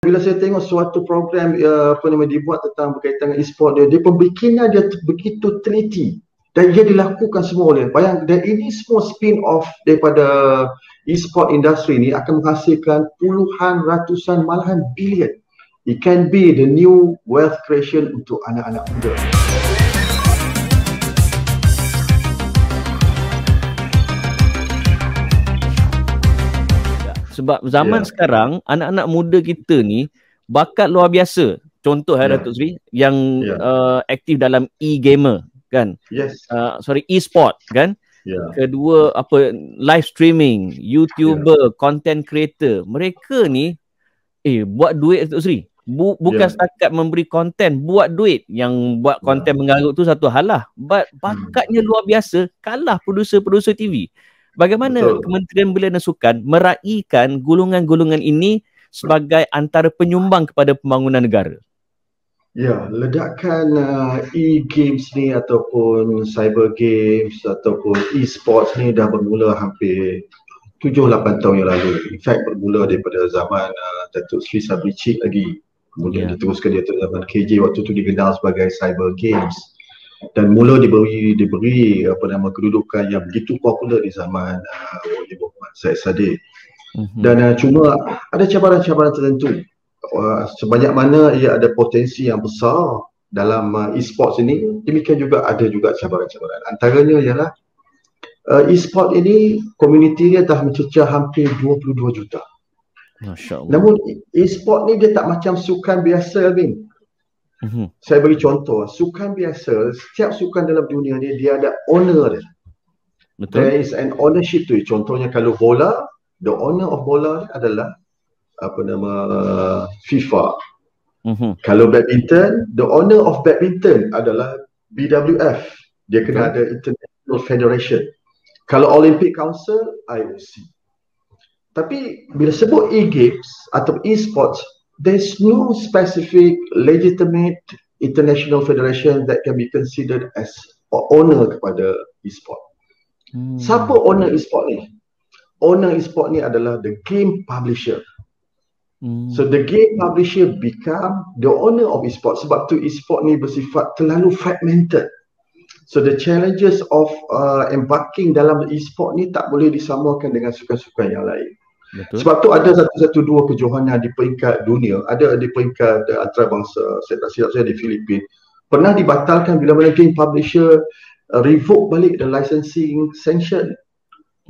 bila saya tengok suatu program dibuat tentang berkaitan dengan e-sport dia pembikinnya dia begitu teliti dan dia dilakukan semua oleh dan ini semua spin off daripada e-sport industri ni akan menghasilkan puluhan, ratusan, malahan bilion. It can be the new wealth creation untuk anak-anak muda. Sebab zaman sekarang anak-anak muda kita ni bakat luar biasa. Contoh Datuk Seri yang aktif dalam e-gamer kan. E-sport kan. Kedua live streaming, YouTuber, content creator. Mereka ni buat duit Datuk Seri. Bukan setakat memberi konten, buat duit. Yang buat konten mengarut tu satu hal lah. But bakatnya luar biasa, kalah produser-produser TV. Bagaimana Kementerian Belia dan Sukan meraihkan golongan-golongan ini sebagai antara penyumbang kepada pembangunan negara? Ya, ledakan e-games ni ataupun cyber games ataupun e-sports ni dah bermula hampir 7-8 tahun yang lalu. In fact bermula daripada zaman Datuk Seri Sabri Cik lagi. Kemudian diteruskan dia ke zaman KJ, waktu tu dikenal sebagai cyber games. Dan mula diberi kedudukan yang begitu popular di zaman Muhammad Syed Saddiq. Dan cuma ada cabaran-cabaran tertentu. Sebanyak mana ia ada potensi yang besar dalam e-sports ini, demikian juga ada cabaran-cabaran. Antaranya ialah e-sport ini komuniti dia dah mencecah hampir 22 juta. Masya Allah. Namun e-sport ni dia tak macam sukan biasa, Alvin. Saya bagi contoh, sukan biasa, setiap sukan dalam dunia ni dia ada owner dia. Betul. There is an ownership tu. Contohnya kalau bola, the owner of bola adalah FIFA. Kalau badminton, the owner of badminton adalah BWF. Dia kena ada International Federation. Kalau Olympic Council, IOC. Tapi bila sebut e-games atau e-sports, there's no specific legitimate international federation that can be considered as owner kepada e-sport. Siapa owner e-sport ni? Owner e-sport ni adalah the game publisher. So the game publisher become the owner of e-sport. Sebab tu e-sport ni bersifat terlalu fragmented. So the challenges of embarking dalam e-sport ni tak boleh disamakan dengan sukan-sukan yang lain. Betul. Sebab tu ada dua kejohanan di peringkat dunia. Ada di peringkat antarabangsa, saya tak silap saya di Filipina, pernah dibatalkan bila mana game publisher revoke balik the licensing sanction.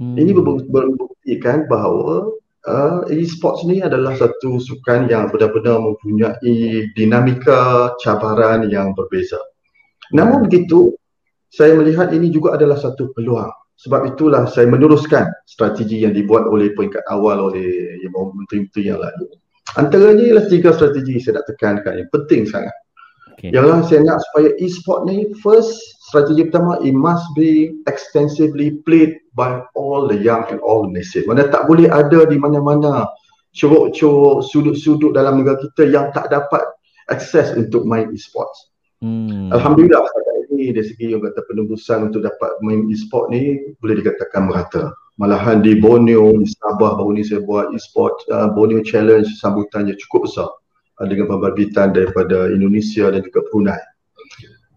Ini membuktikan bahawa e-sports ni adalah satu sukan yang benar-benar mempunyai dinamika cabaran yang berbeza. Namun begitu, saya melihat ini juga adalah satu peluang. Sebab itulah saya meneruskan strategi yang dibuat oleh peringkat awal oleh menteri-menteri yang lalu. Antaranya ialah 3 strategi saya nak tekankan yang penting sangat. Ialah saya nak supaya e-sport ni, first, strategi pertama, it must be extensively played by all the young and all the native. Mana tak boleh ada di mana-mana corok-corok sudut-sudut dalam negara kita yang tak dapat akses untuk main e-sports. Alhamdulillah dari segi yang kata penembusan untuk dapat main e-sport ni boleh dikatakan merata. Malahan di Borneo, di Sabah baru ni saya buat e-sport Borneo Challenge, sambutannya cukup besar dengan pembibitan daripada Indonesia dan juga Brunei.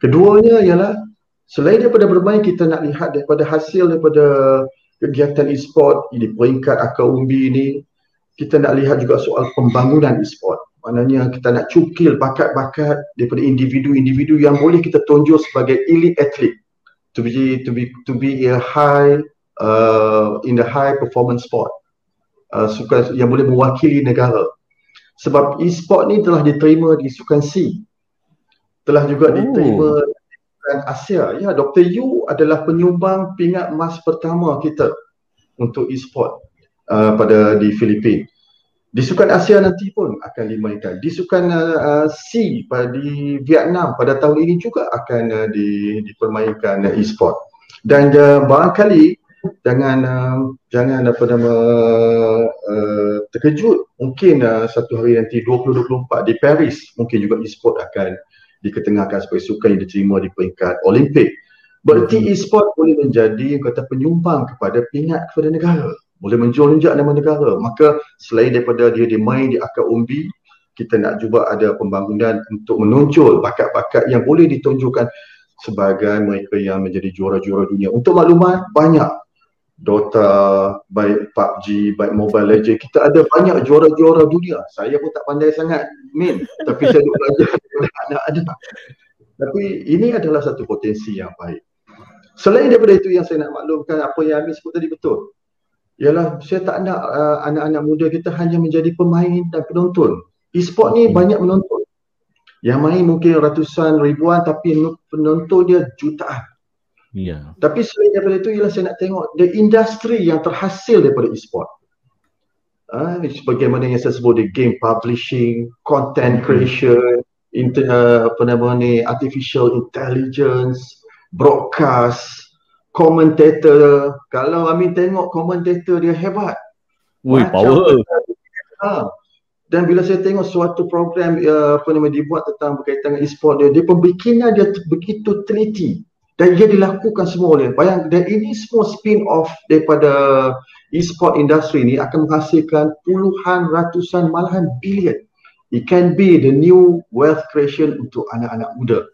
Keduanya ialah selain daripada bermain, kita nak lihat daripada hasil daripada kegiatan e-sport di peringkat akar umbi ni, kita nak lihat juga soal pembangunan e-sport. Maknanya kita nak cukil bakat-bakat daripada individu-individu yang boleh kita tonjol sebagai elite athlete to be a high in the high performance sport, sukan yang boleh mewakili negara. Sebab e-sport ni telah diterima di Sukan C, telah juga diterima di Sukan Asia. Ya, Dr. Yu adalah penyumbang pingat emas pertama kita untuk e-sport di Filipina. Di Sukan Asia nanti pun akan dimainkan. Di Sukan C di Vietnam pada tahun ini juga akan dipermainkan e-sport. Dan barangkali jangan terkejut, mungkin satu hari nanti 2024 di Paris mungkin juga e-sport akan diketengahkan sebagai sukan yang diterima di peringkat Olimpik. Berarti e-sport boleh menjadi kata penyumbang kepada pingat kepada negara, boleh menjunjak nama negara. Maka selain daripada dia dimain di akar umbi, kita nak cuba ada pembangunan untuk menonjol bakat-bakat yang boleh ditunjukkan sebagai mereka yang menjadi juara-juara dunia. Untuk maklumat, banyak Dota, baik PUBG, baik Mobile Legends, kita ada banyak juara-juara dunia. Saya pun tak pandai sangat main, tapi saya duk belajar anak ada. Tapi ini adalah satu potensi yang baik. Selain daripada itu, yang saya nak maklumkan, apa yang Amin sebut tadi betul, ialah saya tak nak anak-anak muda kita hanya menjadi pemain dan penonton. E-sport ni banyak menonton. Yang main mungkin ratusan, ribuan, tapi penonton dia jutaan. Yeah. Tapi selain daripada itu, ialah saya nak tengok the industri yang terhasil daripada e-sport. Bagaimana yang saya sebut di game publishing, content creation, artificial intelligence, broadcast, commentator. Kalau Amin tengok commentator dia hebat. Wih, power. Dan bila saya tengok suatu program dibuat tentang berkaitan dengan e-sport dia pembikinan dia begitu teliti dan dia dilakukan semua oleh. Bayang, dan ini semua spin-off daripada e-sport industri ni akan menghasilkan puluhan, ratusan, malahan bilion. It can be the new wealth creation untuk anak-anak muda.